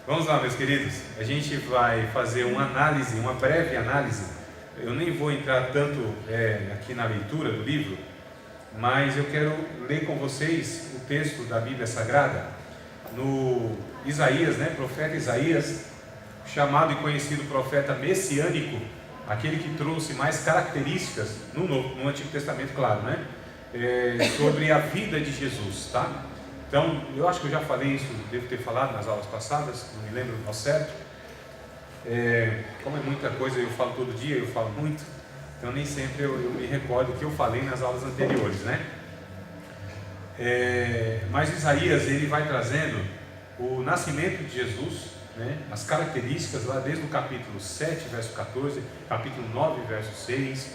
Vamos lá, meus queridos. A gente vai fazer uma análise, uma breve análise. Eu nem vou entrar tanto aqui na leitura do livro, mas eu quero ler com vocês o texto da Bíblia Sagrada, no Isaías, profeta Isaías, chamado e conhecido profeta messiânico, aquele que trouxe mais características no Antigo Testamento, claro, sobre a vida de Jesus, tá? Então, eu acho que eu já falei isso, devo ter falado nas aulas passadas, não me lembro ao certo. Como é muita coisa, eu falo todo dia, eu falo muito, então nem sempre eu me recordo o que eu falei nas aulas anteriores, mas Isaías, ele vai trazendo o nascimento de Jesus, as características lá desde o capítulo 7, verso 14, capítulo 9, verso 6,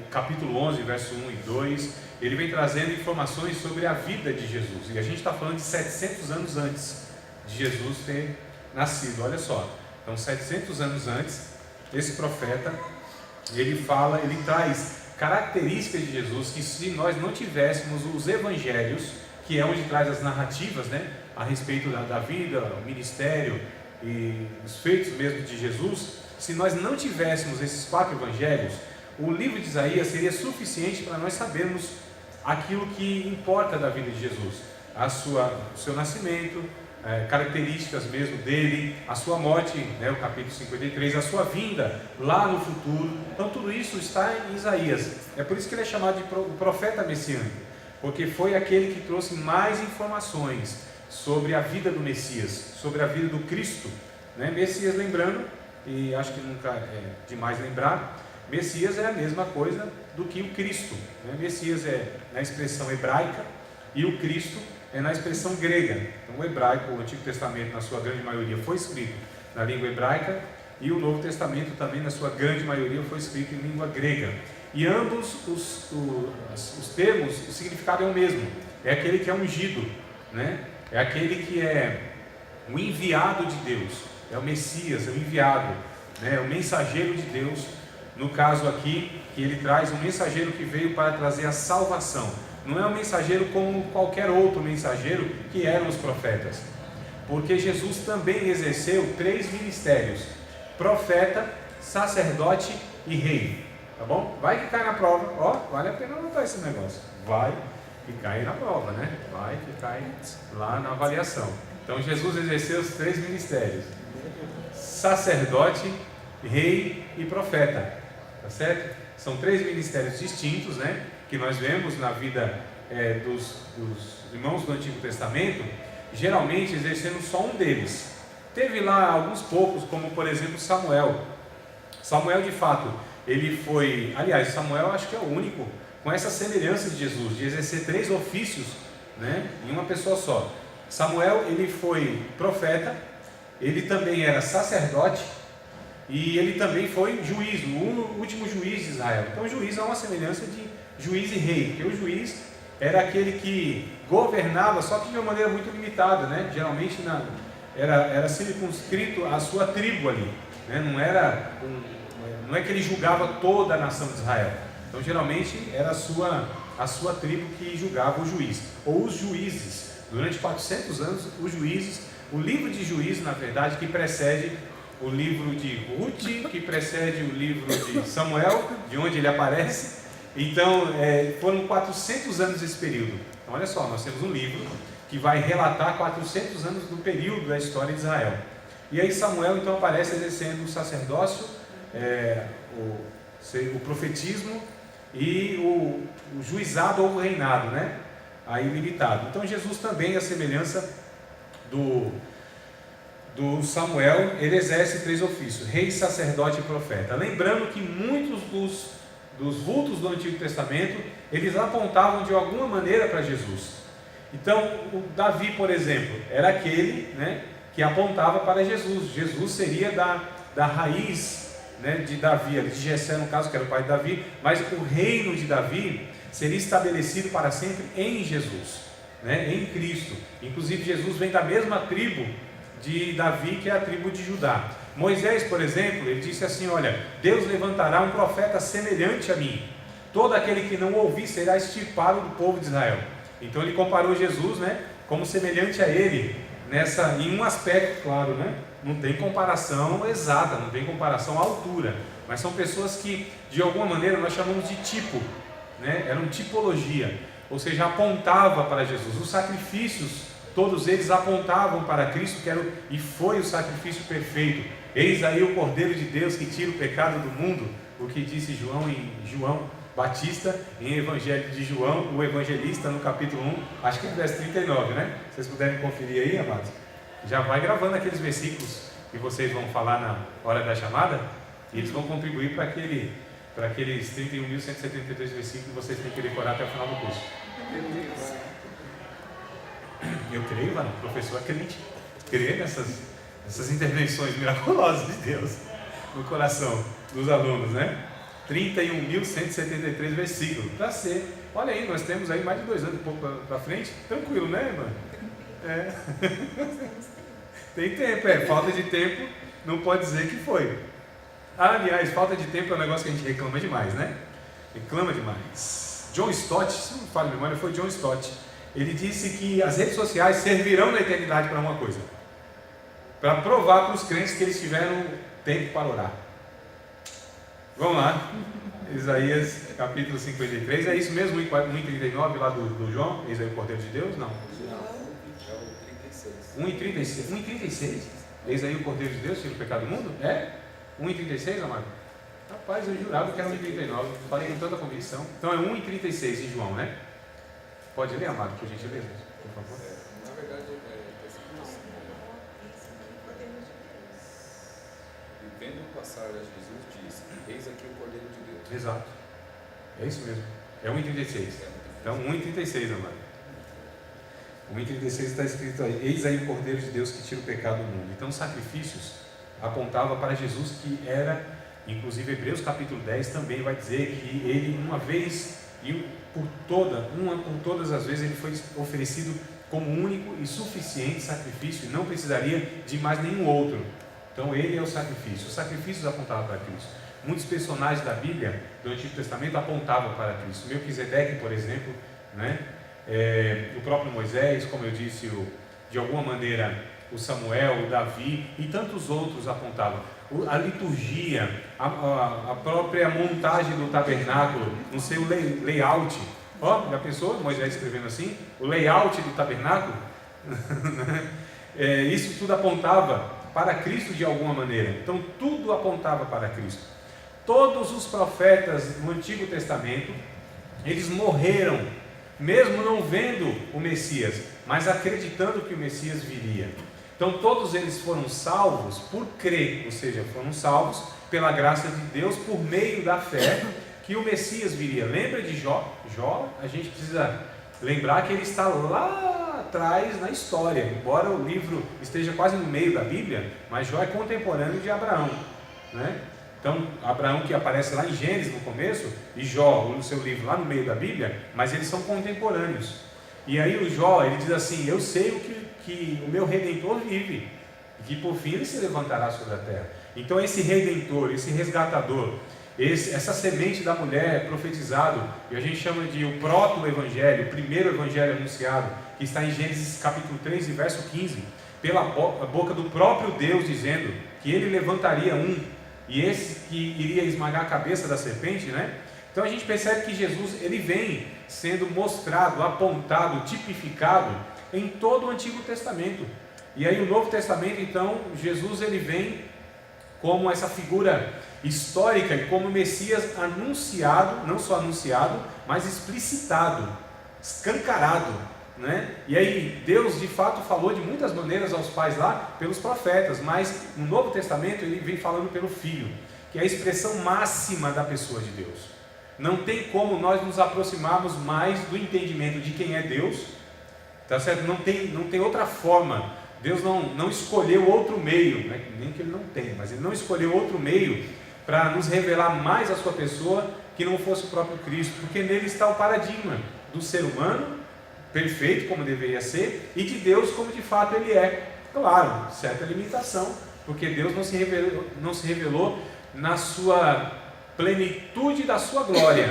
capítulo 11, verso 1 e 2, ele vem trazendo informações sobre a vida de Jesus, e a gente está falando de 700 anos antes de Jesus ter nascido, olha só. Então 700 anos antes, esse profeta, ele traz características de Jesus, que se nós não tivéssemos os evangelhos, que é onde traz as narrativas, a respeito da vida, o ministério e os feitos mesmo de Jesus, se nós não tivéssemos esses 4 evangelhos, o livro de Isaías seria suficiente para nós sabermos aquilo que importa da vida de Jesus, o seu nascimento, características mesmo dele, a sua morte, o capítulo 53, a sua vinda lá no futuro. Então tudo isso está em Isaías. É por isso que ele é chamado de profeta messiânico, porque foi aquele que trouxe mais informações sobre a vida do Messias, sobre a vida do Cristo, Messias, lembrando, e acho que nunca é demais lembrar, Messias é a mesma coisa do que o Cristo, Messias é na expressão hebraica e o Cristo é na expressão grega. Então o hebraico, o Antigo Testamento na sua grande maioria foi escrito na língua hebraica, e o Novo Testamento também na sua grande maioria foi escrito em língua grega, e ambos os termos, o significado é o mesmo, é aquele que é ungido, é aquele que é o enviado de Deus, é o Messias, é o enviado, é o mensageiro de Deus. No caso aqui, que ele traz um mensageiro que veio para trazer a salvação. Não é um mensageiro como qualquer outro mensageiro que eram os profetas, porque Jesus também exerceu 3 ministérios: profeta, sacerdote e rei. Tá bom? Vai que cai na prova. Vale a pena anotar esse negócio. Vai que cai na prova, Vai que cai lá na avaliação. Então Jesus exerceu os 3 ministérios: sacerdote, rei e profeta. Tá certo? São 3 ministérios distintos, que nós vemos na vida dos irmãos do Antigo Testamento, geralmente exercendo só um deles. Teve lá alguns poucos, como por exemplo Samuel. Samuel, de fato, ele foi, aliás, Samuel acho que é o único com essa semelhança de Jesus, de exercer 3 ofícios, em uma pessoa só. Samuel, ele foi profeta, ele também era sacerdote, e ele também foi juiz, o último juiz de Israel. Então o juiz é uma semelhança de juiz e rei, porque o juiz era aquele que governava, só que de uma maneira muito limitada, geralmente era circunscrito à sua tribo ali, não é que ele julgava toda a nação de Israel. Então geralmente era a sua tribo que julgava o juiz, ou os juízes. Durante 400 anos, os juízes, o livro de Juízes, na verdade, que precede o livro de Ruth, que precede o livro de Samuel, de onde ele aparece. Então foram 400 anos esse período. Então olha só, nós temos um livro que vai relatar 400 anos do período da história de Israel. E aí Samuel então aparece exercendo o sacerdócio, o profetismo e o juizado ou o reinado, aí limitado. Então Jesus também, a semelhança do Samuel, ele exerce 3 ofícios: rei, sacerdote e profeta. Lembrando que muitos dos vultos do Antigo Testamento, eles apontavam de alguma maneira para Jesus. Então o Davi, por exemplo, era aquele que apontava para Jesus. Jesus seria da raiz de Davi, de Jessé no caso, que era o pai de Davi, mas o reino de Davi seria estabelecido para sempre em Jesus, em Cristo. Inclusive Jesus vem da mesma tribo de Davi, que é a tribo de Judá. Moisés, por exemplo, ele disse assim: olha, Deus levantará um profeta semelhante a mim, todo aquele que não ouvir será extirpado do povo de Israel. Então ele comparou Jesus como semelhante a ele, em um aspecto, claro, né? Não tem comparação exata, não tem comparação à altura, mas são pessoas que, de alguma maneira, nós chamamos de tipo, né? Eram tipologia, ou seja, apontava para Jesus. Os sacrifícios, todos eles apontavam para Cristo, e foi o sacrifício perfeito. Eis aí o Cordeiro de Deus que tira o pecado do mundo, o que disse João em João Batista, em Evangelho de João, o evangelista, no capítulo 1, acho que é verso 39, né? Se vocês puderem conferir aí, amados, já vai gravando aqueles versículos que vocês vão falar na hora da chamada, e eles vão contribuir para aqueles 31.173 versículos que vocês têm que decorar até o final do curso. Eu creio, mano, o professor é crente, crê nessas intervenções miraculosas de Deus no coração dos alunos, né? 31.173 versículos, para ser, olha aí, nós temos aí mais de 2 anos e pouco para frente, tranquilo, né, mano? Tem tempo, falta de tempo, não pode dizer que foi. Aliás, falta de tempo é um negócio que a gente reclama demais, né? Reclama demais. John Stott, se não me falha a memória, foi John Stott. Ele disse que as redes sociais servirão na eternidade para uma coisa: para provar para os crentes que eles tiveram tempo para orar. Vamos lá, Isaías capítulo 53, é isso mesmo, 1:39 lá do João, eis aí o Cordeiro de Deus? Não. 1:36, eis aí o Cordeiro de Deus, tira o pecado do mundo? É? 1:36, amado? Rapaz, eu jurava que era 1:39, falei com tanta convicção. Então é 1:36 de João, né? Pode ler, amado, por gentileza, por favor. Na verdade, e vendo passar a Jesus, disse: eis aqui o Cordeiro de Deus. Exato, é isso mesmo, é 1:36. Então 1:36, amado. 1:36 está escrito aí: eis aí o Cordeiro de Deus que tira o pecado do mundo. Então, sacrifícios apontava para Jesus, que era, inclusive Hebreus capítulo 10 também vai dizer que ele, uma vez e por todas as vezes, ele foi oferecido como único e suficiente sacrifício e não precisaria de mais nenhum outro. Então ele é o sacrifício. Os sacrifícios apontavam para Cristo. Muitos personagens da Bíblia, do Antigo Testamento, apontavam para Cristo. Melquisedeque, por exemplo, né? O próprio Moisés, como eu disse, de alguma maneira o Samuel, o Davi e tantos outros apontavam. A liturgia, a própria montagem do tabernáculo, no seu layout. Já pensou Moisés escrevendo assim? O layout do tabernáculo? Isso tudo apontava para Cristo de alguma maneira. Então tudo apontava para Cristo. Todos os profetas no Antigo Testamento, eles morreram, mesmo não vendo o Messias, mas acreditando que o Messias viria. Então todos eles foram salvos por crer, ou seja, foram salvos pela graça de Deus por meio da fé que o Messias viria. Lembra de Jó? Jó, a gente precisa lembrar que ele está lá atrás na história, embora o livro esteja quase no meio da Bíblia, mas Jó é contemporâneo de Abraão, né? Então, Abraão, que aparece lá em Gênesis no começo, e Jó, no seu livro lá no meio da Bíblia, mas eles são contemporâneos. E aí o Jó, ele diz assim: eu sei que o meu Redentor vive, e que por fim ele se levantará sobre a terra. Então esse Redentor, esse resgatador, essa semente da mulher profetizado, e a gente chama de o proto-evangelho, o primeiro evangelho anunciado, que está em Gênesis capítulo 3 e verso 15, pela boca do próprio Deus, dizendo que ele levantaria e esse que iria esmagar a cabeça da serpente, né? Então a gente percebe que Jesus, ele vem sendo mostrado, apontado, tipificado em todo o Antigo Testamento. E aí o Novo Testamento, então, Jesus, ele vem como essa figura histórica e como Messias anunciado, não só anunciado, mas explicitado, escancarado, né? E aí Deus de fato falou de muitas maneiras aos pais lá pelos profetas, mas no Novo Testamento ele vem falando pelo Filho, que é a expressão máxima da pessoa de Deus. Não tem como nós nos aproximarmos mais do entendimento de quem é Deus, tá certo? Não tem outra forma. Deus não escolheu outro meio, né? Nem que ele não tem, mas ele não escolheu outro meio para nos revelar mais a sua pessoa que não fosse o próprio Cristo, porque nele está o paradigma do ser humano perfeito como deveria ser e de Deus como de fato ele é. Claro, certa limitação, porque Deus não se revelou na sua plenitude da sua glória,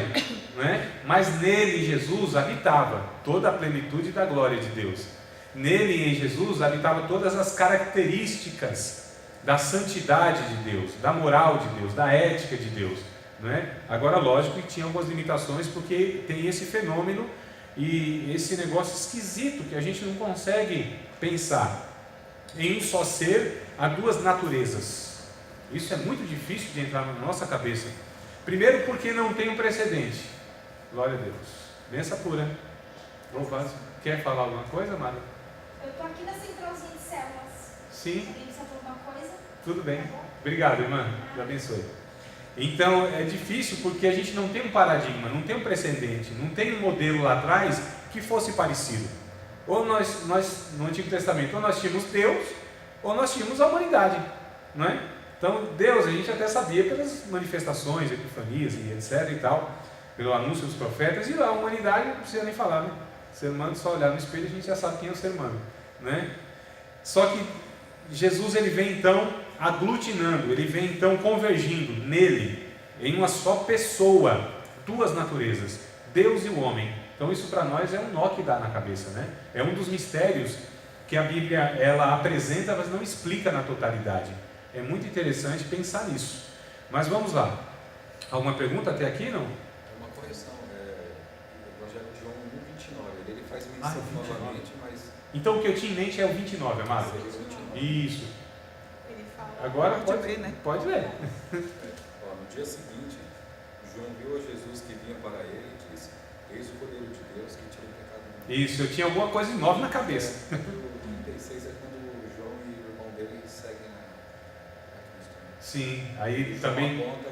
né? Mas nele, Jesus, habitava toda a plenitude da glória de Deus. Nele, em Jesus, habitavam todas as características da santidade de Deus, da moral de Deus, da ética de Deus, não é? Agora, lógico que tinha algumas limitações, porque tem esse fenômeno e esse negócio esquisito que a gente não consegue pensar em um só ser, há duas naturezas. Isso é muito difícil de entrar na nossa cabeça. Primeiro porque não tem um precedente. Glória a Deus. Benção pura. Quer falar alguma coisa, Amada? Eu estou aqui na centralzinha de células. Sim. Alguém precisa falar alguma coisa? Tudo bem. Obrigado, irmã. Deus abençoe. Então é difícil porque a gente não tem um paradigma, não tem um precedente, não tem um modelo lá atrás que fosse parecido. Ou nós no Antigo Testamento, ou nós tínhamos Deus, ou nós tínhamos a humanidade, não é? Então Deus a gente até sabia pelas manifestações, epifanias e etc e tal, pelo anúncio dos profetas, e a humanidade não precisa nem falar, né? O ser humano, só olhar no espelho a gente já sabe quem é o ser humano, né? Só que Jesus ele vem então aglutinando, ele vem então convergindo nele, em uma só pessoa, duas naturezas, Deus e o homem. Então isso para nós é um nó que dá na cabeça, né? É um dos mistérios que a Bíblia ela apresenta, mas não explica na totalidade. É muito interessante pensar nisso. Mas vamos lá. Alguma pergunta até aqui, não? Uma correção, o Evangelho de João 1,29, ele faz menção 29. novamente, mas... Então o que eu tinha em mente é o 29, amado. Isso. Ele fala, Agora pode abrir, né? Pode ler. No dia seguinte, João viu a Jesus que vinha para ele e disse: Eis o Cordeiro de Deus que tira o pecado do mundo. Isso, eu tinha alguma coisa nova na cabeça. O 36 é quando João e o irmão dele seguem a Cristo. Sim, aí João também. aponta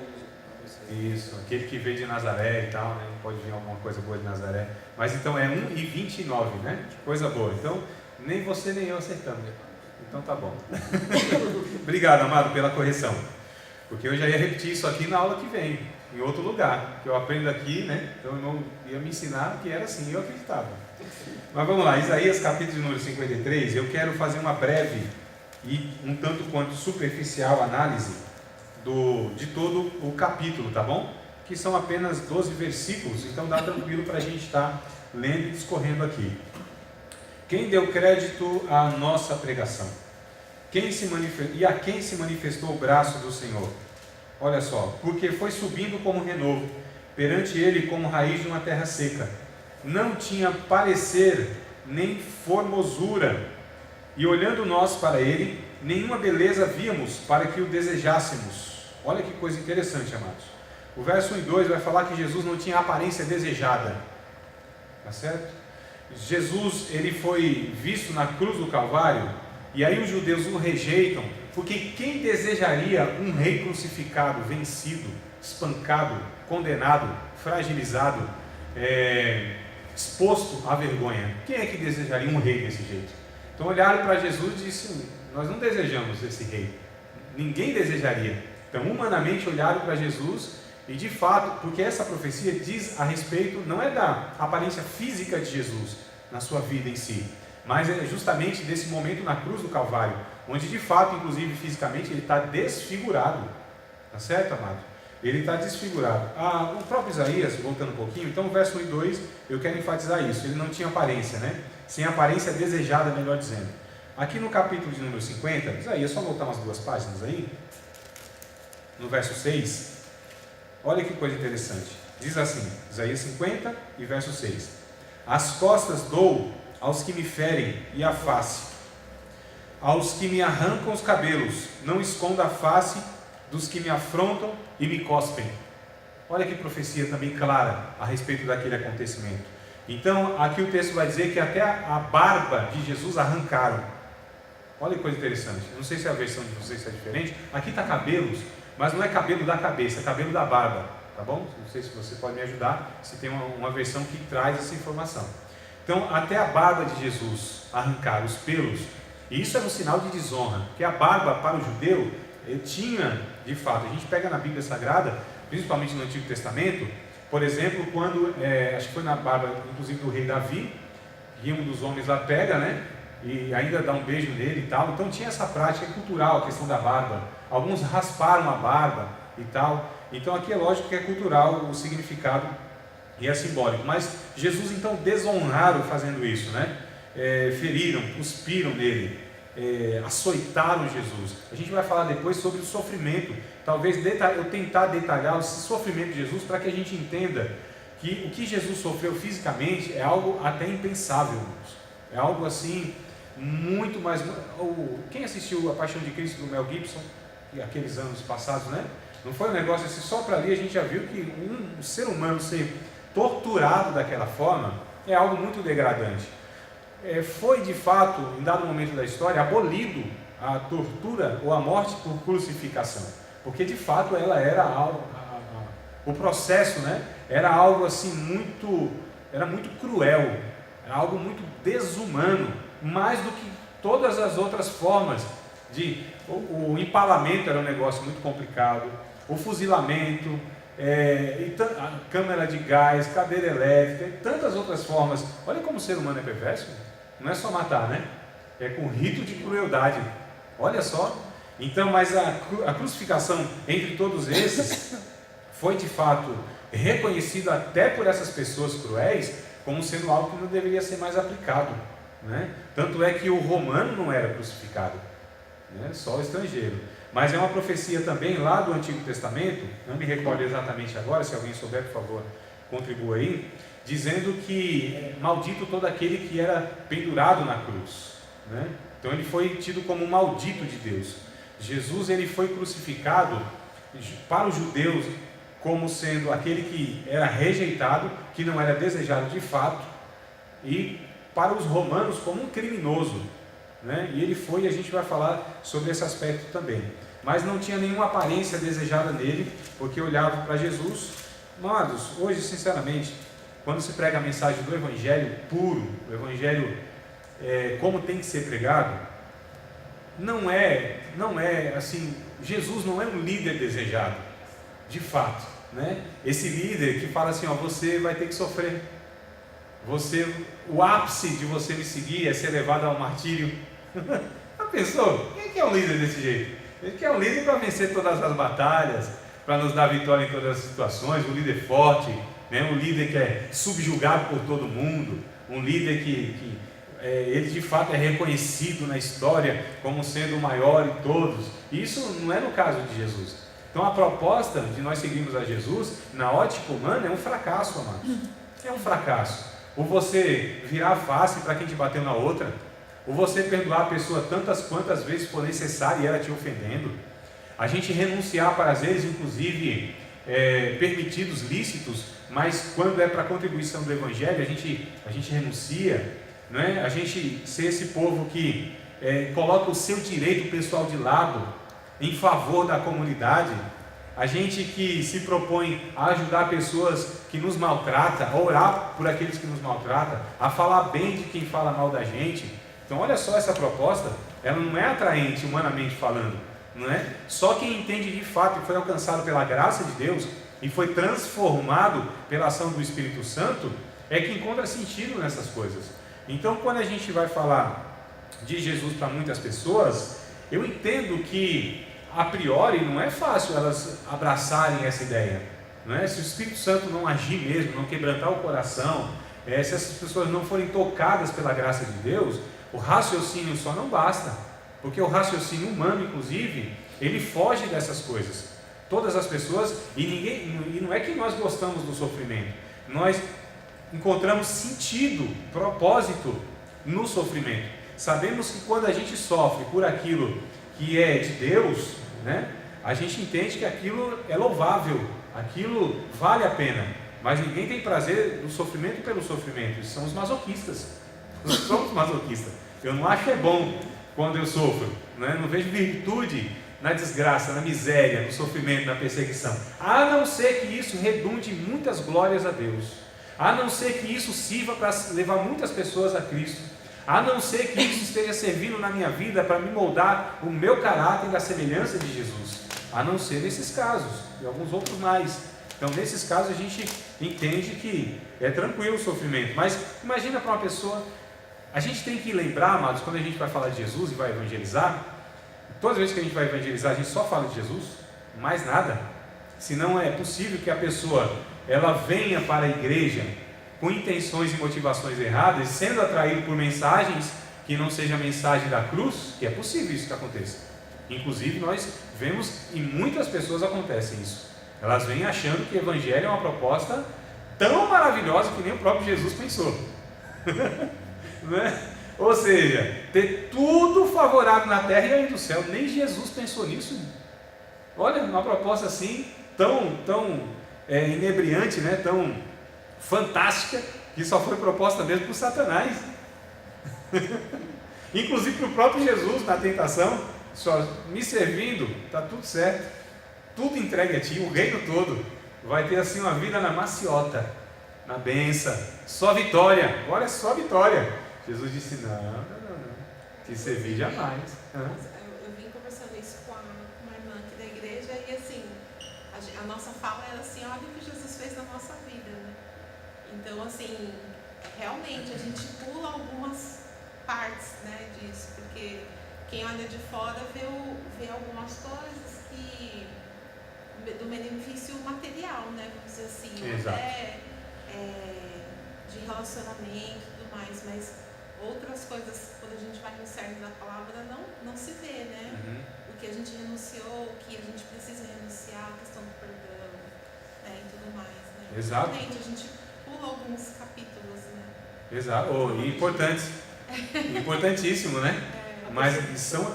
Isso, aquele que veio de Nazaré e tal, né? Não pode vir alguma coisa boa de Nazaré. Mas então é 1:29, né? Coisa boa. Então, nem você nem eu acertamos. Então tá bom. Obrigado, amado, pela correção. Porque eu já ia repetir isso aqui na aula que vem, em outro lugar, que eu aprendo aqui, né? Então o irmão ia me ensinar que era assim, eu acreditava. Mas vamos lá, Isaías capítulo número 53, eu quero fazer uma breve e um tanto quanto superficial análise de todo o capítulo, tá bom? Que são apenas 12 versículos, então dá tranquilo para a gente estar lendo e discorrendo aqui. Quem deu crédito à nossa pregação? E a quem se manifestou o braço do Senhor? Olha só, porque foi subindo como renovo, perante ele como raiz de uma terra seca. Não tinha parecer nem formosura, e olhando nós para ele, nenhuma beleza víamos para que o desejássemos. Olha que coisa interessante, amados. O verso 1 e 2 vai falar que Jesus não tinha aparência desejada. Tá certo? Jesus, ele foi visto na cruz do Calvário, e aí os judeus o rejeitam, porque quem desejaria um rei crucificado, vencido, espancado, condenado, fragilizado, exposto à vergonha? Quem é que desejaria um rei desse jeito? Então olharam para Jesus e disseram: nós não desejamos esse rei, ninguém desejaria. Então humanamente olharam para Jesus, e de fato, porque essa profecia diz a respeito, não é da aparência física de Jesus na sua vida em si, mas é justamente desse momento na cruz do Calvário, onde de fato, inclusive fisicamente, ele está desfigurado. Tá certo, amado? Ele está desfigurado. O próprio Isaías, voltando um pouquinho, então o verso 1 e 2, eu quero enfatizar isso. Ele não tinha aparência, né? Sem aparência desejada, melhor dizendo. Aqui no capítulo de número 50, Isaías, só voltar umas 2 páginas aí, no verso 6, olha que coisa interessante. Diz assim, Isaías 50 e verso 6: As costas dou aos que me ferem e a face, aos que me arrancam os cabelos, não escondo a face dos que me afrontam e me cospem. Olha que profecia também clara a respeito daquele acontecimento. Então aqui o texto vai dizer que até a barba de Jesus arrancaram. Olha que coisa interessante. Eu não sei se a versão de vocês é diferente. Aqui está cabelos, mas não é cabelo da cabeça, é cabelo da barba, tá bom? Não sei se você pode me ajudar, se tem uma versão que traz essa informação. Então até a barba de Jesus arrancaram, os pelos, e isso era um sinal de desonra, porque a barba para o judeu, ele tinha, de fato, a gente pega na Bíblia Sagrada, principalmente no Antigo Testamento, por exemplo, quando, acho que foi na barba, inclusive do rei Davi, e um dos homens lá pega, né, e ainda dá um beijo nele e tal. Então tinha essa prática cultural, a questão da barba. Alguns rasparam a barba e tal. Então aqui é lógico que é cultural o significado e é simbólico. Mas Jesus então desonraram fazendo isso, né? feriram, cuspiram nele, açoitaram Jesus. A gente vai falar depois sobre o sofrimento. Talvez eu tentar detalhar esse sofrimento de Jesus para que a gente entenda que o que Jesus sofreu fisicamente é algo até impensável, irmãos. É algo assim muito mais... Quem assistiu A Paixão de Cristo do Mel Gibson, aqueles anos passados, né? Não foi um negócio assim, só para ali a já viu que um ser humano ser torturado daquela forma é algo muito degradante. Foi de fato, em dado momento da história, abolido a tortura ou a morte por crucificação, porque de fato ela era algo, o processo, né, era algo assim era muito cruel, era algo muito desumano, mais do que todas as outras formas o empalamento era um negócio muito complicado, o fuzilamento, a câmara de gás, cadeira elétrica e tantas outras formas. Olha como o ser humano é perverso. Não é só matar, né? É com rito de crueldade. Olha só. Então, mas a crucificação entre todos esses foi de fato reconhecido até por essas pessoas cruéis como sendo algo que não deveria ser mais aplicado, né? Tanto é que o romano não era crucificado, né? Só o estrangeiro. Mas é uma profecia também lá do Antigo Testamento, não me recordo exatamente agora, se alguém souber, por favor, contribua aí, dizendo que maldito todo aquele que era pendurado na cruz, né? Então ele foi tido como um maldito de Deus. Jesus, ele foi crucificado para os judeus como sendo aquele que era rejeitado, que não era desejado de fato, e para os romanos como um criminoso, né? E ele foi, e a gente vai falar sobre esse aspecto também, mas não tinha nenhuma aparência desejada nele, porque olhava para Jesus. Amados, hoje sinceramente, quando se prega a mensagem do Evangelho puro, o Evangelho como tem que ser pregado, não é assim, Jesus não é um líder desejado, de fato, né? Esse líder que fala assim, você vai ter que sofrer, o ápice de você me seguir é ser levado ao martírio. Já pensou? Quem é um líder desse jeito? Ele quer um líder para vencer todas as batalhas, para nos dar vitória em todas as situações, um líder forte, né? Um líder que é subjugado por todo mundo, um líder que ele de fato é reconhecido na história como sendo o maior de todos. Isso não é no caso de Jesus. Então a proposta de nós seguirmos a Jesus, na ótica humana, é um fracasso, amados. É um fracasso. Ou você virar a face para quem te bateu na outra, ou você perdoar a pessoa tantas quantas vezes for necessário e ela te ofendendo, a gente renunciar para prazeres, inclusive permitidos, lícitos, mas quando é para a contribuição do Evangelho, a gente renuncia, não é? A gente ser esse povo que coloca o seu direito pessoal de lado em favor da comunidade, a gente que se propõe a ajudar pessoas que nos maltratam, a orar por aqueles que nos maltratam, a falar bem de quem fala mal da gente. Então olha só, essa proposta, ela não é atraente humanamente falando, não é? Só quem entende de fato e foi alcançado pela graça de Deus e foi transformado pela ação do Espírito Santo é que encontra sentido nessas coisas. Então quando a gente vai falar de Jesus para muitas pessoas, eu entendo que a priori não é fácil elas abraçarem essa ideia, não é? Se o Espírito Santo não agir mesmo, não quebrantar o coração, se essas pessoas não forem tocadas pela graça de Deus, o raciocínio só não basta, porque o raciocínio humano, inclusive, ele foge dessas coisas. Todas as pessoas, e não é que nós gostamos do sofrimento, nós encontramos sentido, propósito no sofrimento. Sabemos que quando a gente sofre por aquilo que é de Deus, né, a gente entende que aquilo é louvável, aquilo vale a pena, mas ninguém tem prazer do sofrimento pelo sofrimento. Isso são os masoquistas. Nós somos masoquistas. Eu não acho que é bom quando eu sofro, né? Não vejo virtude na desgraça, na miséria, no sofrimento, na perseguição, a não ser que isso redunde em muitas glórias a Deus, a não ser que isso sirva para levar muitas pessoas a Cristo, a não ser que isso esteja servindo na minha vida para me moldar o meu caráter da semelhança de Jesus, a não ser nesses casos, e alguns outros mais. Então nesses casos a gente entende que é tranquilo o sofrimento, mas imagina para uma pessoa, a gente tem que lembrar, amados, quando a gente vai falar de Jesus e vai evangelizar, todas as vezes que a gente vai evangelizar a gente só fala de Jesus, mais nada, senão é possível que a pessoa ela venha para a igreja com intenções e motivações erradas, sendo atraído por mensagens que não seja a mensagem da cruz, que é possível isso que aconteça. Inclusive nós vemos, e muitas pessoas acontecem isso. Elas vêm achando que o evangelho é uma proposta tão maravilhosa que nem o próprio Jesus pensou. Não é? Ou seja, ter tudo favorável na terra e aí do céu. Nem Jesus pensou nisso. Olha, uma proposta assim, tão inebriante, né? Tão fantástica, que só foi proposta mesmo por Satanás. Inclusive para o próprio Jesus na tentação, só me servindo, está tudo certo, tudo entregue a ti, o reino todo vai ter assim uma vida na maciota, na benção, só vitória, agora é só vitória. Jesus disse, não, te servir jamais. Eu vim conversando isso com uma irmã aqui da igreja e assim, a nossa fala era assim, olha o que Jesus fez na nossa vida, né? Então assim, realmente a gente pula algumas partes, né, disso, porque quem olha de fora vê algumas coisas que do benefício material, né, vamos dizer assim, exato, até de relacionamento e tudo mais, mas outras coisas, quando a gente vai no cerne da palavra, não se vê, né? O que a gente renunciou, o que a gente precisa renunciar, a questão do perdão, né, e tudo mais, né? Exato. Realmente, a gente pula alguns capítulos, né? Exato, e importantes, importantíssimo, né? Mas são,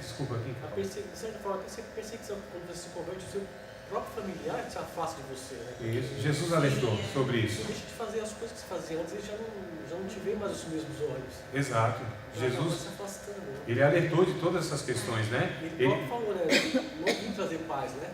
desculpa aqui. De certa forma, essa perseguição, quando você se converte, o seu próprio familiar se afasta de você, né? Isso, Jesus alertou sobre isso. Você deixa de fazer as coisas que você fazia antes, ele já não te vê mais os mesmos olhos. Exato, Jesus, se afastando, né? ele alertou de todas essas questões, né? Ele próprio falou, né? Não vim trazer paz, né?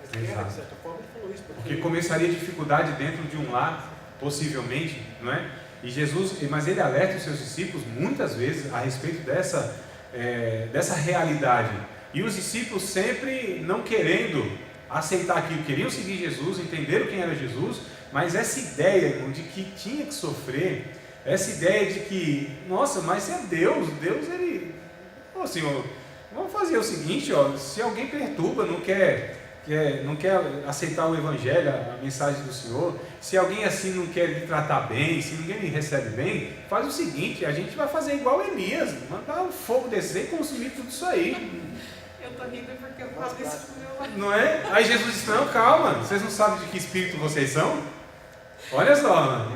Mas guerra, de certa forma, ele falou isso. Porque começaria dificuldade dentro de um lar, possivelmente, não é? E Jesus, mas ele alerta os seus discípulos muitas vezes a respeito dessa realidade. E os discípulos sempre não querendo aceitar aquilo, queriam seguir Jesus, entenderam quem era Jesus, mas essa ideia de que tinha que sofrer, essa ideia de que, nossa, mas é Deus ele, ô Senhor, vamos fazer o seguinte, ó, se alguém perturba, não quer aceitar o Evangelho, a mensagem do Senhor, se alguém assim não quer lhe tratar bem, se ninguém lhe recebe bem, faz o seguinte, a gente vai fazer igual Elias, mandar o fogo descer e consumir tudo isso aí. Eu tô rindo porque eu falo isso pro meu marido. Não é? Aí Jesus disse, não, calma, vocês não sabem de que espírito vocês são? Olha só,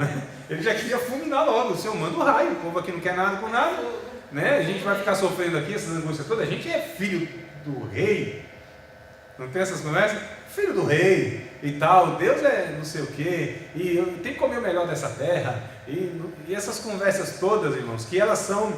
ele já queria fulminar logo, o Senhor manda o raio, o povo aqui não quer nada com nada, né? A gente vai ficar sofrendo aqui essas angústias todas, a gente é filho do rei. Não tem essas conversas? Filho do rei e tal, Deus é não sei o que, e eu tenho que comer o melhor dessa terra, e essas conversas todas, irmãos, que elas são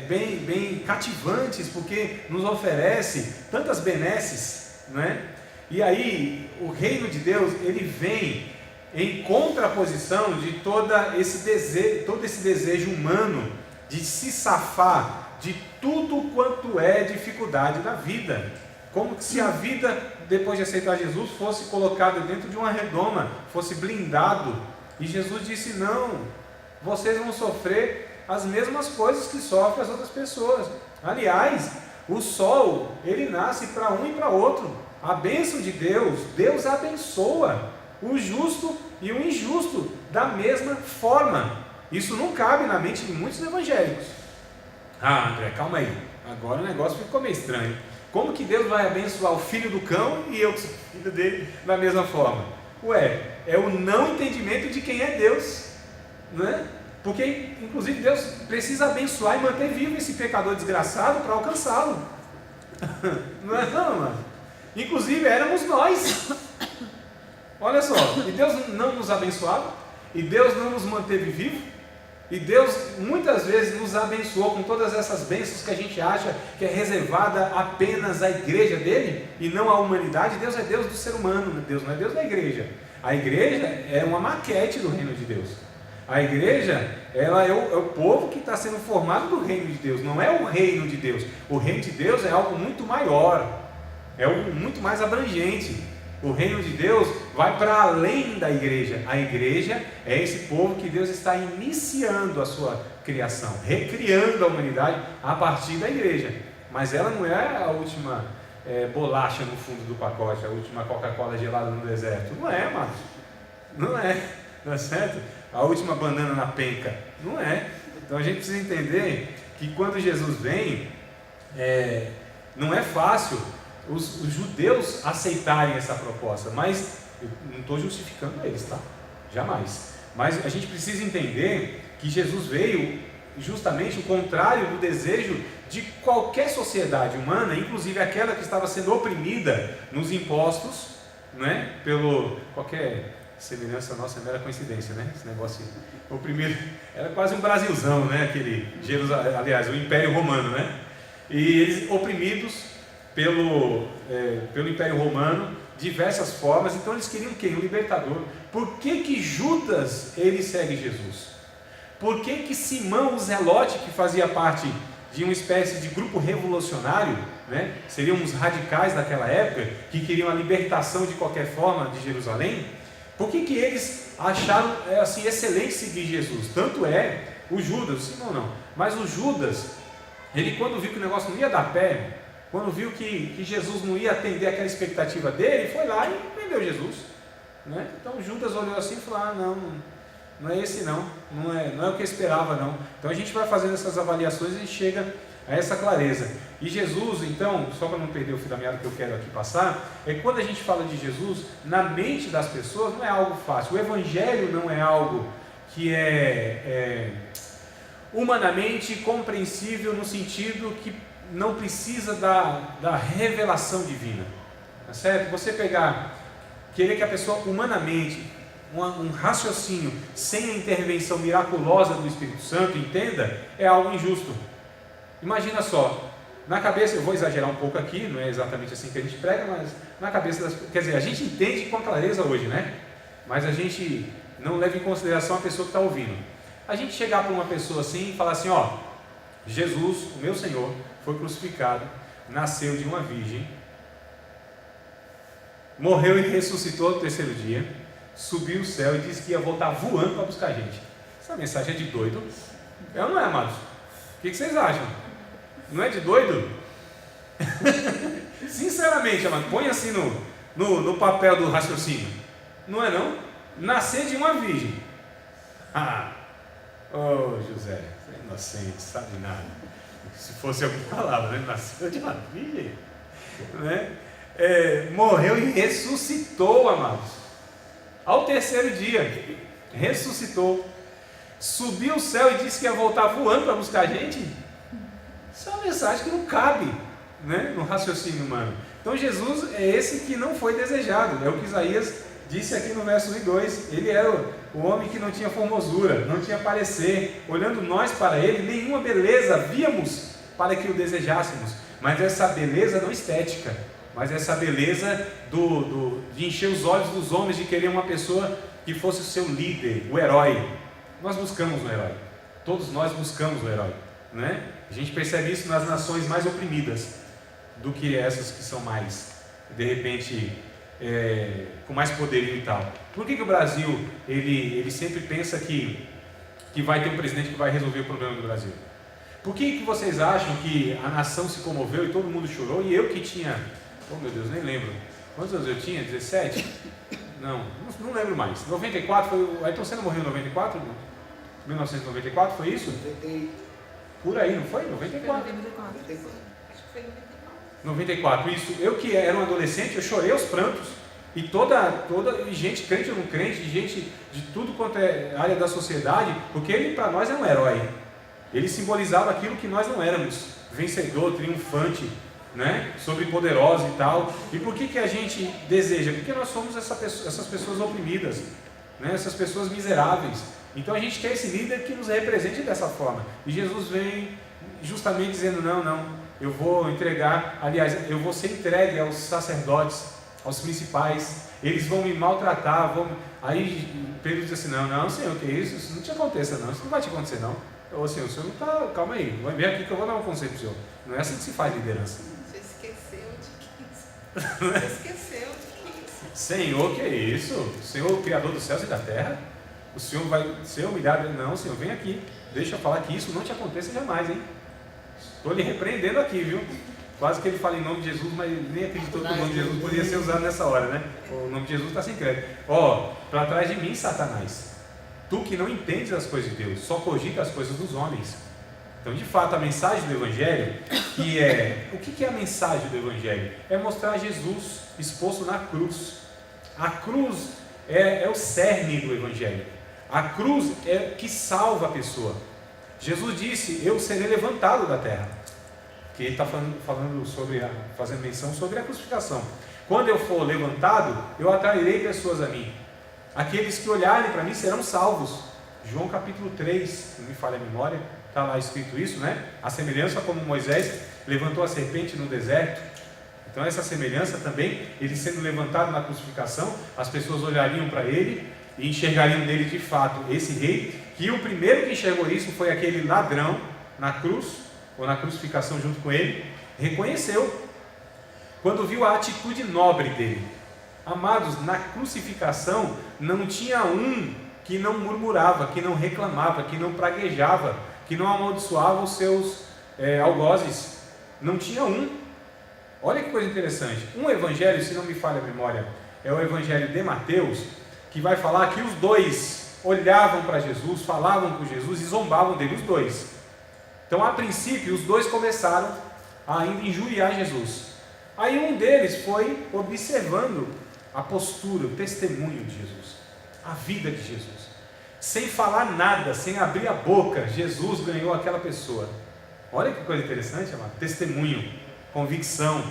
bem cativantes, porque nos oferece tantas benesses, né? E aí o reino de Deus, ele vem em contraposição de todo esse desejo humano de se safar de tudo quanto é dificuldade da vida. Como se a vida, depois de aceitar Jesus, fosse colocada dentro de uma redoma, fosse blindado. E Jesus disse, não, vocês vão sofrer as mesmas coisas que sofrem as outras pessoas. Aliás, o sol, ele nasce para um e para outro. A bênção de Deus, Deus abençoa o justo e o injusto da mesma forma. Isso não cabe na mente de muitos evangélicos. Ah, André, calma aí, agora o negócio ficou meio estranho. Como que Deus vai abençoar o filho do cão e eu que sou filho dele da mesma forma? Ué, é o não entendimento de quem é Deus, né? Porque, inclusive, Deus precisa abençoar e manter vivo esse pecador desgraçado para alcançá-lo. Não é não, mano? Inclusive, éramos nós. Olha só, e Deus não nos abençoava, e Deus não nos manteve vivo, e Deus muitas vezes nos abençoou com todas essas bênçãos que a gente acha que é reservada apenas à igreja dele e não à humanidade. Deus é Deus do ser humano, Deus não é Deus da igreja. A igreja é uma maquete do reino de Deus. A igreja, ela é o povo que está sendo formado do reino de Deus, não é o reino de Deus. O reino de Deus é algo muito maior, é algo muito mais abrangente. O reino de Deus vai para além da igreja. A igreja é esse povo que Deus está iniciando a sua criação, recriando a humanidade a partir da igreja. Mas ela não é a última bolacha no fundo do pacote, a última Coca-Cola gelada no deserto. Não é, mano. Não é. Não é certo? A última banana na penca. Não é. Então a gente precisa entender que quando Jesus vem, não é fácil os judeus aceitarem essa proposta, mas eu não estou justificando eles, tá? Jamais. Mas a gente precisa entender que Jesus veio justamente o contrário do desejo de qualquer sociedade humana, inclusive aquela que estava sendo oprimida nos impostos, né? Pelo qualquer semelhança nossa é mera coincidência, né? Esse negócio oprimido era quase um Brasilzão, né? Aquele Jerusalém, aliás, o Império Romano, né? E eles oprimidos pelo Império Romano, diversas formas. Então eles queriam quem? Um libertador. Por que Judas ele segue Jesus? Por que Simão o Zelote, que fazia parte de uma espécie de grupo revolucionário, né? Seriam os radicais daquela época, que queriam a libertação de qualquer forma de Jerusalém? Por que eles acharam assim, excelente seguir Jesus? Tanto é o Judas, Simão não, mas o Judas, ele quando viu que o negócio não ia dar pé, quando viu que Jesus não ia atender aquela expectativa dele, foi lá e prendeu Jesus, né? Então Judas olhou assim e falou: não é esse não é o que eu esperava não. Então a gente vai fazendo essas avaliações e chega a essa clareza. E Jesus, então, só para não perder o fio da meada que eu quero aqui passar, é que quando a gente fala de Jesus, na mente das pessoas não é algo fácil. O Evangelho não é algo que é humanamente compreensível, no sentido que não precisa da revelação divina, tá certo? Você querer que a pessoa humanamente, um raciocínio sem a intervenção miraculosa do Espírito Santo entenda, é algo injusto. Imagina só, na cabeça, eu vou exagerar um pouco aqui, não é exatamente assim que a gente prega, mas na cabeça quer dizer, a gente entende com clareza hoje, né? Mas a gente não leva em consideração a pessoa que está ouvindo. A gente chegar para uma pessoa assim e falar assim: ó, Jesus, o meu Senhor, foi crucificado, nasceu de uma virgem, morreu e ressuscitou no terceiro dia, subiu o céu e disse que ia voltar voando para buscar a gente. Essa mensagem é de doido? É ou não é, amados? O que vocês acham? Não é de doido? Sinceramente, amado, põe assim no papel do raciocínio. Não é não? Nascer de uma virgem. José, você é inocente, sabe nada. Se fosse alguma palavra, né? Nasceu de uma virgem, né? Morreu e ressuscitou, amados. Ao terceiro dia, ressuscitou, subiu o céu e disse que ia voltar voando para buscar a gente. Isso é uma mensagem que não cabe, né, no raciocínio humano. Então Jesus é esse que não foi desejado, é o que Isaías disse aqui no verso 1 e 2. Ele era o homem que não tinha formosura, não tinha parecer. Olhando nós para ele, nenhuma beleza víamos para que o desejássemos. Mas essa beleza não estética, mas essa beleza de encher os olhos dos homens, de querer uma pessoa que fosse o seu líder, o herói. Nós buscamos um herói, todos nós buscamos um herói, né? A gente percebe isso nas nações mais oprimidas do que essas que são mais, de repente, com mais poderio e tal. Por que o Brasil ele sempre pensa que vai ter um presidente que vai resolver o problema do Brasil? Por que vocês acham que a nação se comoveu e todo mundo chorou, e eu que tinha, oh meu Deus, nem lembro, quantos anos eu tinha? 17? Não lembro mais. 94 foi o Ayrton Senna morreu em 94? 1994 foi isso? Por aí, não foi? 94. Acho que foi 94. 94, isso. Eu que era um adolescente, eu chorei aos prantos. E toda gente, crente ou não crente, gente de tudo quanto é área da sociedade, porque ele para nós é um herói. Ele simbolizava aquilo que nós não éramos: vencedor, triunfante, né? Sobrepoderoso e tal. E por que a gente deseja? Porque nós somos essas pessoas oprimidas, né? Essas pessoas miseráveis. Então a gente quer esse líder que nos represente dessa forma. E Jesus vem justamente dizendo: não, eu vou entregar, aliás, eu vou ser entregue aos sacerdotes, aos principais, eles vão me maltratar, Aí Pedro diz assim: não, Senhor, que isso? Isso não te aconteça não, isso não vai te acontecer não. Ô Senhor, o Senhor não está, calma aí, vem aqui que eu vou dar um conselho para o Senhor. Não é assim que se faz liderança. Você esqueceu de que isso. Você esqueceu de que isso. Senhor, que é isso? O Senhor, o Criador dos céus e da terra? O Senhor vai ser humilhado? Não, Senhor, vem aqui, deixa eu falar que isso não te aconteça jamais, hein? Estou lhe repreendendo aqui, viu? Quase que ele fala em nome de Jesus, mas nem acreditou que o nome de Jesus poderia ser usado nessa hora, né? O nome de Jesus está sem crédito. Para trás de mim, Satanás. tu que não entendes as coisas de Deus, só cogita as coisas dos homens. Então, de fato, a mensagem do Evangelho, o que é a mensagem do Evangelho? É mostrar Jesus exposto na cruz. A cruz é o cerne do Evangelho. A cruz é que salva a pessoa. Jesus disse: eu serei levantado da terra. Que ele está fazendo menção sobre a crucificação. Quando eu for levantado, eu atrairei pessoas a mim. Aqueles que olharem para mim serão salvos. João capítulo 3, não me falha a memória, está lá escrito isso, né? A semelhança como Moisés levantou a serpente no deserto. Então essa semelhança também, ele sendo levantado na crucificação, as pessoas olhariam para ele e enxergariam nele de fato esse rei, que o primeiro que enxergou isso foi aquele ladrão na cruz, ou na crucificação junto com ele, reconheceu, quando viu a atitude nobre dele. Amados, na crucificação não tinha um que não murmurava, que não reclamava, que não praguejava, que não amaldiçoava os seus algozes. Não tinha um. Olha que coisa interessante. Um evangelho, se não me falha a memória, é o evangelho de Mateus, que vai falar que os dois olhavam para Jesus, falavam com Jesus e zombavam dele, os dois. Então, a princípio, os dois começaram a ainda injuriar Jesus. Aí um deles foi observando a postura, o testemunho de Jesus, a vida de Jesus. Sem falar nada, sem abrir a boca, Jesus ganhou aquela pessoa. Olha que coisa interessante, amado. Testemunho, convicção,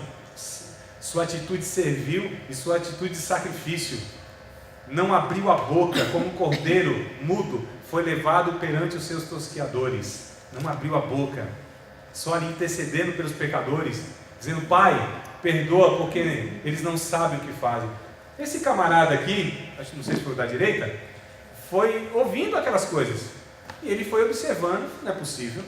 sua atitude servil e sua atitude de sacrifício. Não abriu a boca, como um cordeiro mudo foi levado perante os seus tosqueadores. Não abriu a boca, só ali intercedendo pelos pecadores, dizendo: Pai, perdoa porque eles não sabem o que fazem. Esse camarada aqui, acho que não sei se foi da direita, foi ouvindo aquelas coisas e ele foi observando. Não é possível,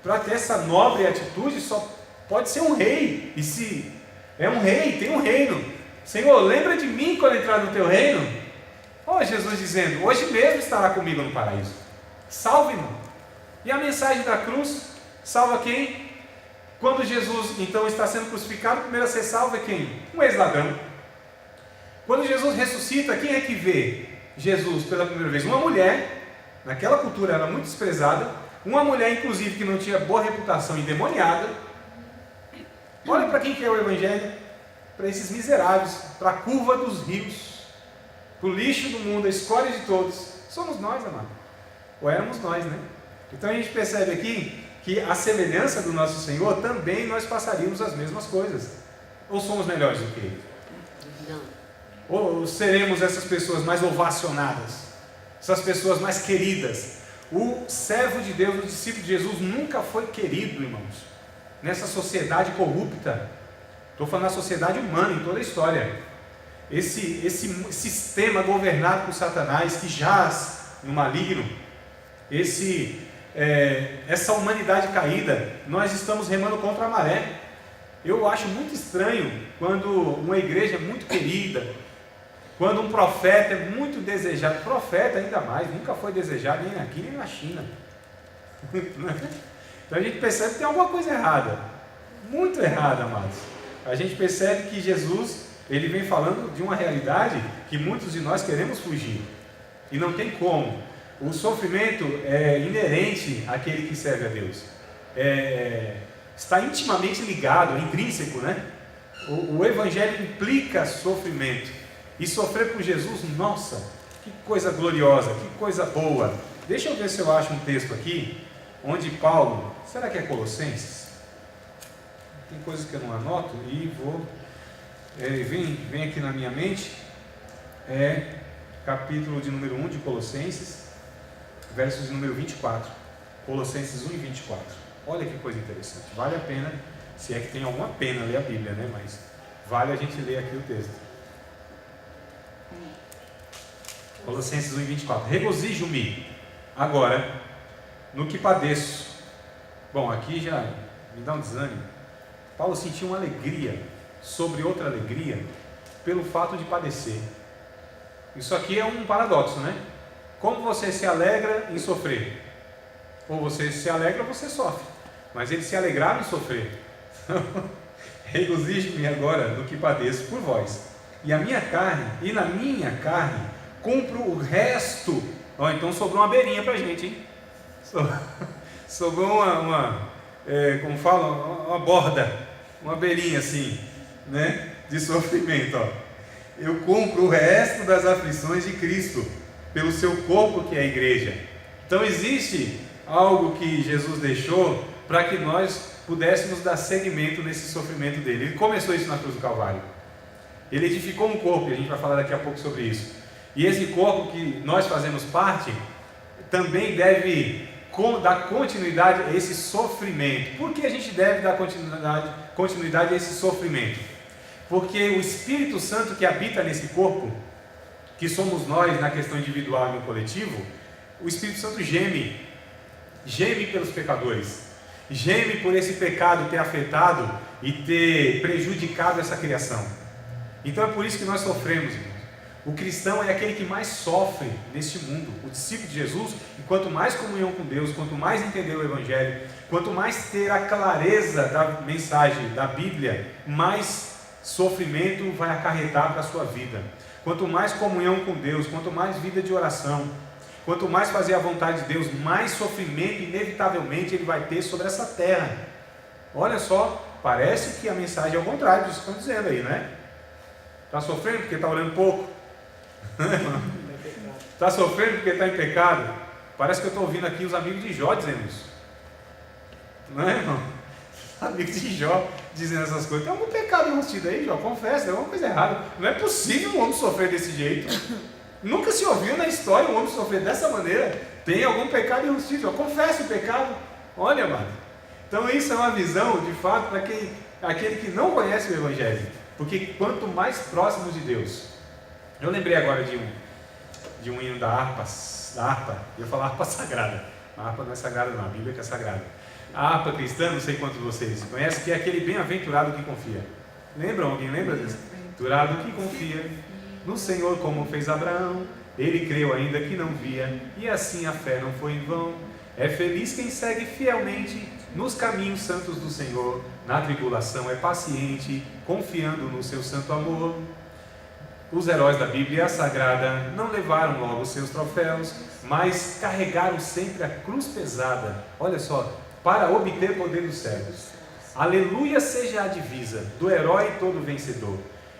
para ter essa nobre atitude só pode ser um rei, e se é um rei, tem um reino. Senhor, lembra de mim quando entrar no teu reino. Jesus dizendo: hoje mesmo estará comigo no paraíso, salve-me. E a mensagem da cruz salva quem? Quando Jesus então está sendo crucificado, o primeiro a ser salvo é quem? Um ex-ladrão. Quando Jesus ressuscita, quem é que vê Jesus pela primeira vez? Uma mulher. Naquela cultura era muito desprezada, uma mulher inclusive que não tinha boa reputação, endemoniada. Olha para quem que é o Evangelho: para esses miseráveis, para a curva dos rios, para o lixo do mundo, a escória de todos. Somos nós, amado, ou éramos nós, né? Então a gente percebe aqui que a semelhança do nosso Senhor, também nós passaríamos as mesmas coisas. Ou somos melhores do que Ele? Não. Ou seremos essas pessoas mais ovacionadas, essas pessoas mais queridas? O servo de Deus, o discípulo de Jesus, nunca foi querido, irmãos, nessa sociedade corrupta. Estou falando da sociedade humana, em toda a história. Esse sistema governado por Satanás, que jaz no maligno, essa humanidade caída, nós estamos remando contra a maré. Eu acho muito estranho quando uma igreja é muito querida, quando um profeta é muito desejado. Profeta ainda mais, nunca foi desejado nem aqui nem na China. Então a gente percebe que tem alguma coisa errada, muito errada, amados. A gente percebe que Jesus, ele vem falando de uma realidade que muitos de nós queremos fugir, e não tem como. O sofrimento é inerente àquele que serve a Deus, está intimamente ligado, é intrínseco, né? O Evangelho implica sofrimento, e sofrer por Jesus, nossa, que coisa gloriosa, que coisa boa. Deixa eu ver se eu acho um texto aqui, onde Paulo, será que é Colossenses? Tem coisas que eu não anoto e vem aqui na minha mente, capítulo de número 1 de Colossenses, versos de número 24, Colossenses 1 e 24, olha que coisa interessante, vale a pena, se é que tem alguma pena ler a Bíblia, né? Mas vale a gente ler aqui o texto. Colossenses 1 e 24, regozijo-me agora no que padeço. Bom, aqui já me dá um desânimo. Paulo sentiu uma alegria sobre outra alegria pelo fato de padecer. Isso aqui é um paradoxo, né? Como você se alegra em sofrer? Ou você se alegra ou você sofre. Mas ele se alegrava em sofrer. Regozijo-me agora no que padeço por vós. E na minha carne cumpro o resto Ó, então sobrou uma beirinha pra gente, hein? Sobrou como fala, uma borda, uma beirinha assim, né? De sofrimento, ó. Eu cumpro o resto das aflições de Cristo pelo seu corpo, que é a igreja. Então existe algo que Jesus deixou para que nós pudéssemos dar seguimento nesse sofrimento dele. Ele começou isso na cruz do Calvário. Ele edificou um corpo, e a gente vai falar daqui a pouco sobre isso. E esse corpo que nós fazemos parte também deve dar continuidade a esse sofrimento. Por que a gente deve dar continuidade a esse sofrimento? Porque o Espírito Santo que habita nesse corpo, que somos nós na questão individual e no coletivo, o Espírito Santo geme pelos pecadores, geme por esse pecado ter afetado e ter prejudicado essa criação. Então é por isso que nós sofremos, irmãos. O cristão é aquele que mais sofre neste mundo, o discípulo de Jesus, e quanto mais comunhão com Deus, quanto mais entender o Evangelho, quanto mais ter a clareza da mensagem da Bíblia, mais sofrimento vai acarretar para a sua vida. Quanto mais comunhão com Deus, quanto mais vida de oração, quanto mais fazer a vontade de Deus, mais sofrimento inevitavelmente ele vai ter sobre essa terra. Olha só, parece que a mensagem é o contrário disso que estão dizendo aí, né? Está sofrendo porque está orando pouco? Está sofrendo porque está em pecado? Parece que eu estou ouvindo aqui os amigos de Jó dizendo isso. Não é, irmão? Amigos de Jó dizendo essas coisas. Tem algum pecado enrustido aí, Jó? Confessa, tem alguma coisa errada. Não é possível um homem sofrer desse jeito. Nunca se ouviu na história um homem sofrer dessa maneira. Tem algum pecado enrustido, Jó? Confessa o pecado. Olha, amado. Então isso é uma visão, de fato, para aquele que não conhece o Evangelho. Porque quanto mais próximo de Deus. Eu lembrei agora de um hino da harpa, eu ia falar harpa sagrada. A harpa não é sagrada não, a Bíblia que é sagrada. A harpa cristã, não sei quantos de vocês conhecem, que é aquele bem-aventurado que confia. Lembram? Alguém lembra desse? Bem-aventurado que confia no Senhor como fez Abraão. Ele creu ainda que não via, e assim a fé não foi em vão. É feliz quem segue fielmente nos caminhos santos do Senhor. Na tribulação é paciente, confiando no seu santo amor. Os heróis da Bíblia Sagrada não levaram logo os seus troféus, mas carregaram sempre a cruz pesada, olha só, para obter poder dos céus. Aleluia seja a divisa do herói todo vencedor,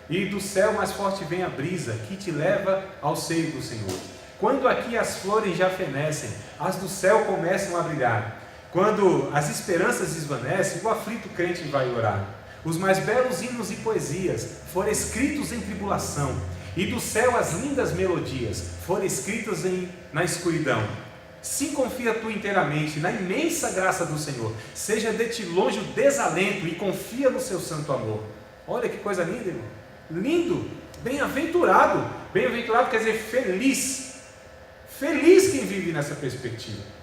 e do céu mais forte vem a brisa que te leva ao seio do Senhor. Quando aqui as flores já fenecem, as do céu começam a brilhar. Quando as esperanças desvanecem, o aflito crente vai orar. Os mais belos hinos e poesias foram escritos em tribulação, e do céu as lindas melodias foram escritas na escuridão. Sim, confia tu inteiramente na imensa graça do Senhor, seja de ti longe o desalento e confia no seu santo amor. Olha que coisa linda, irmão. Lindo, bem-aventurado. Bem-aventurado quer dizer feliz. Feliz quem vive nessa perspectiva.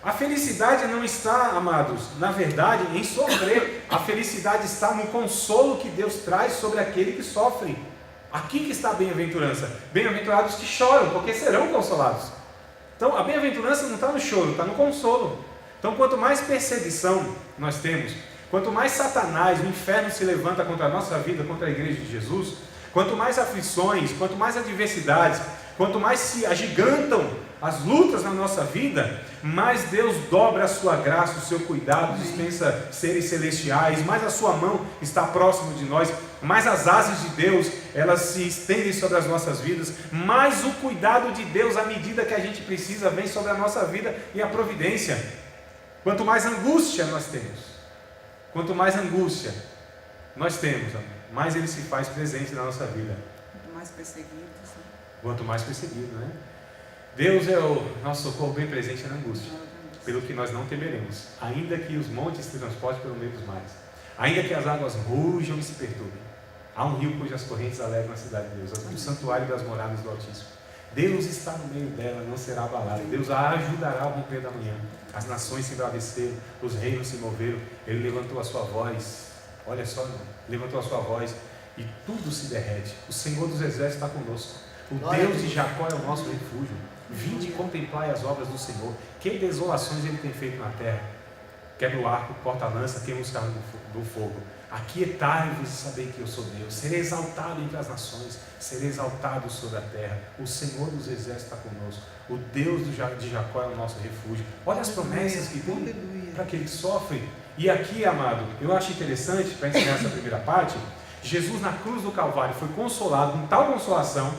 A felicidade não está, amados, na verdade, em sofrer. A felicidade está no consolo que Deus traz sobre aquele que sofre. Aqui que está a bem-aventurança. Bem-aventurados que choram, porque serão consolados. Então, a bem-aventurança não está no choro, está no consolo. Então, quanto mais perseguição nós temos, quanto mais Satanás, o inferno se levanta contra a nossa vida, contra a igreja de Jesus, quanto mais aflições, quanto mais adversidades, quanto mais se agigantam as lutas na nossa vida, mais Deus dobra a sua graça, o seu cuidado, dispensa seres celestiais, mais a sua mão está próximo de nós, mais as asas de Deus, elas se estendem sobre as nossas vidas, mais o cuidado de Deus, à medida que a gente precisa, vem sobre a nossa vida e a providência. Quanto mais angústia nós temos, quanto mais angústia nós temos, mais Ele se faz presente na nossa vida. Quanto mais perseguidos. Quanto mais perseguido, né? Deus é o nosso socorro bem presente na angústia, pelo que nós não temeremos, ainda que os montes se transportem pelo meio dos mares, ainda que as águas rujam e se perturbem. Há um rio cujas correntes alegram a cidade de Deus, o santuário das moradas do Altíssimo. Deus está no meio dela, não será abalada. Deus a ajudará ao romper da manhã. As nações se embraveceram, os reinos se moveram. Ele levantou a sua voz, olha só, levantou a sua voz e tudo se derrete. O Senhor dos exércitos está conosco. O Deus de Jacó é o nosso refúgio. Vinde e contemplai as obras do Senhor. Que desolações Ele tem feito na terra. Quebra o arco, corta a lança, queima os carros do fogo. Aquietai-vos e sabei que eu sou Deus. Serei exaltado entre as nações, serei exaltado sobre a terra. O Senhor dos exércitos está conosco. O Deus de Jacó é o nosso refúgio. Olha as promessas que tem para aquele que sofre. E aqui, amado, eu acho interessante, para encerrar essa primeira parte, Jesus na cruz do Calvário foi consolado com tal consolação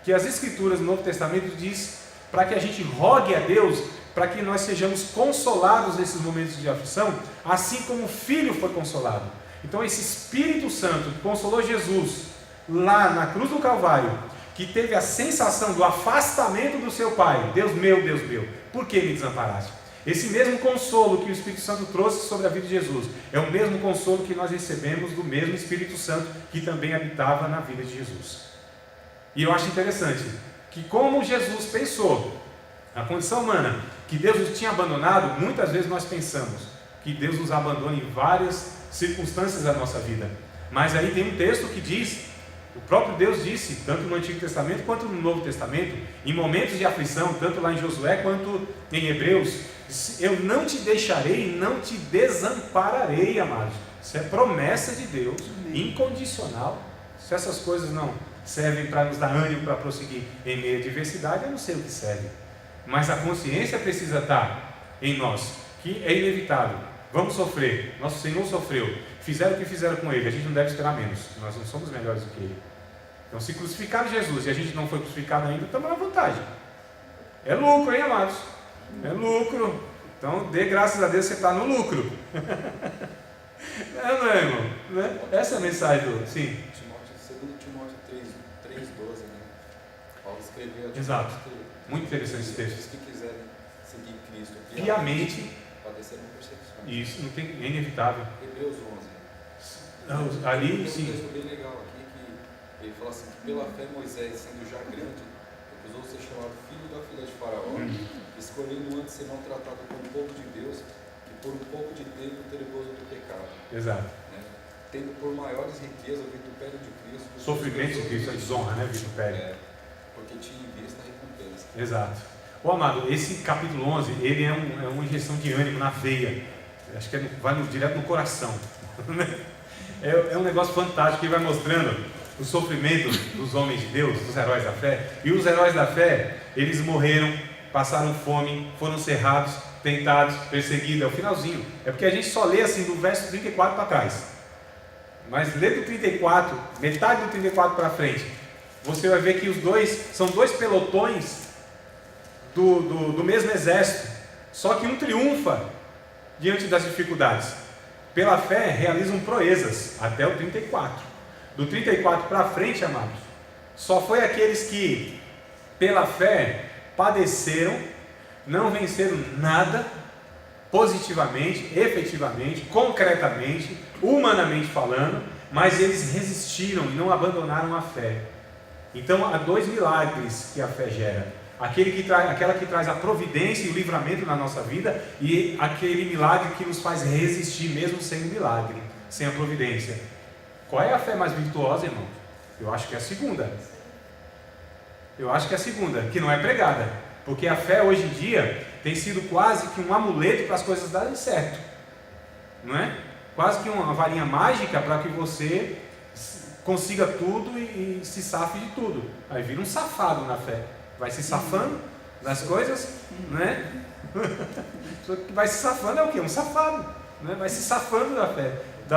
que as Escrituras no Novo Testamento diz para que a gente rogue a Deus, para que nós sejamos consolados nesses momentos de aflição, assim como o Filho foi consolado. Então esse Espírito Santo que consolou Jesus lá na cruz do Calvário, que teve a sensação do afastamento do seu Pai, Deus meu, por que me desamparaste? Esse mesmo consolo que o Espírito Santo trouxe sobre a vida de Jesus, é o mesmo consolo que nós recebemos do mesmo Espírito Santo que também habitava na vida de Jesus. E eu acho interessante que como Jesus pensou na condição humana, que Deus nos tinha abandonado, muitas vezes nós pensamos que Deus nos abandona em várias circunstâncias da nossa vida. Mas aí tem um texto que diz, o próprio Deus disse, tanto no Antigo Testamento quanto no Novo Testamento, em momentos de aflição, tanto lá em Josué quanto em Hebreus, eu não te deixarei, não te desampararei, amados. Isso é promessa de Deus, incondicional. Se essas coisas não servem para nos dar ânimo para prosseguir em meio à diversidade, eu não sei o que serve. Mas a consciência precisa estar em nós, que é inevitável. Vamos sofrer, nosso Senhor sofreu, fizeram o que fizeram com Ele, a gente não deve esperar menos, nós não somos melhores do que Ele. Então se crucificaram Jesus e a gente não foi crucificado ainda, estamos na vantagem. É lucro, hein, amados? É lucro. Então dê graças a Deus que você está no lucro. Não é, irmão? Né? Essa é a mensagem do... Sim. 2 Timóteo 3:12, né? Paulo escreveu. Exato. Muito interessante esse texto. Os que quiserem seguir Cristo piamente, padecerão perseguições. Isso, não tem, é inevitável. Hebreus 11. Ali, tem sim. um texto bem legal aqui que ele fala assim: que pela fé Moisés, sendo já grande, recusou ser chamado filho da filha de Faraó, escolhendo antes ser maltratado por um povo de Deus, que por um pouco de tempo teve gozo do pecado. Exato. Né? Tendo por maiores riquezas o vitupério de Cristo. Sofrimento de Cristo, a desonra, né, vitupério? Porque tinha em vista a recompensa. Exato. Ô amado, esse capítulo 11, ele é uma injeção de ânimo na veia. Acho que vai direto no coração. É um negócio fantástico que vai mostrando o sofrimento dos homens de Deus, dos heróis da fé. E os heróis da fé, eles morreram, passaram fome, foram cerrados, tentados, perseguidos. É o finalzinho. É porque a gente só lê assim do verso 34 para trás. Mas lê do 34, metade do 34 para frente, você vai ver que os dois são dois pelotões do mesmo exército, só que um triunfa diante das dificuldades. Pela fé realizam proezas até o 34. Do 34 para frente, amados, só foi aqueles que pela fé padeceram, não venceram nada positivamente, efetivamente, concretamente, humanamente falando, mas eles resistiram e não abandonaram a fé. Então há dois milagres que a fé gera: aquela que traz a providência e o livramento na nossa vida, e aquele milagre que nos faz resistir mesmo sem o milagre, sem a providência. Qual é a fé mais virtuosa, irmão? Eu acho que é a segunda. Que não é pregada, porque a fé hoje em dia tem sido quase que um amuleto para as coisas darem certo, não é? Quase que uma varinha mágica para que você consiga tudo e se safe de tudo. Aí vira um safado na fé, vai se safando das coisas, né? Vai se safando é o quê? Um safado, né? Vai se safando da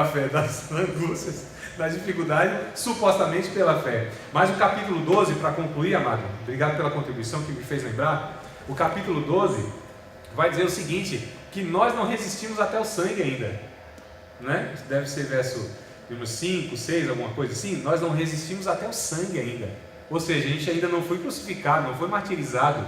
fé, das angústias, das dificuldades, supostamente pela fé. Mas o capítulo 12, para concluir, amado, obrigado pela contribuição que me fez lembrar. O capítulo 12 vai dizer o seguinte: que nós não resistimos até o sangue ainda, né? Isso deve ser verso número 5, 6, alguma coisa assim. Nós não resistimos até o sangue ainda, ou seja, a gente ainda não foi crucificado, não foi martirizado.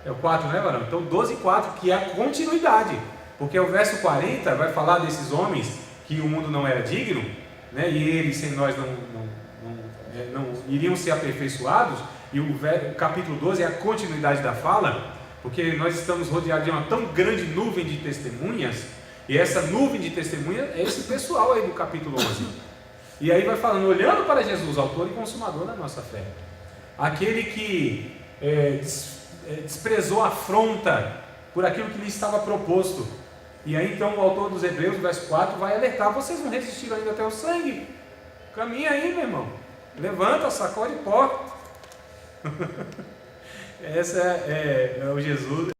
É o 4, né, varão? Então 12:4, que é a continuidade, porque o verso 40 vai falar desses homens que o mundo não era digno, né? E eles sem nós não iriam ser aperfeiçoados. E o capítulo 12 é a continuidade da fala, porque nós estamos rodeados de uma tão grande nuvem de testemunhas, e essa nuvem de testemunhas é esse pessoal aí do capítulo 11. E aí vai falando, olhando para Jesus, autor e consumador da nossa fé, aquele que desprezou a afronta por aquilo que lhe estava proposto, E aí então o autor dos Hebreus, verso 4, vai alertar: vocês não resistiram ainda até o sangue? Caminha aí, meu irmão. Levanta, sacode e porta. Essa é o Jesus.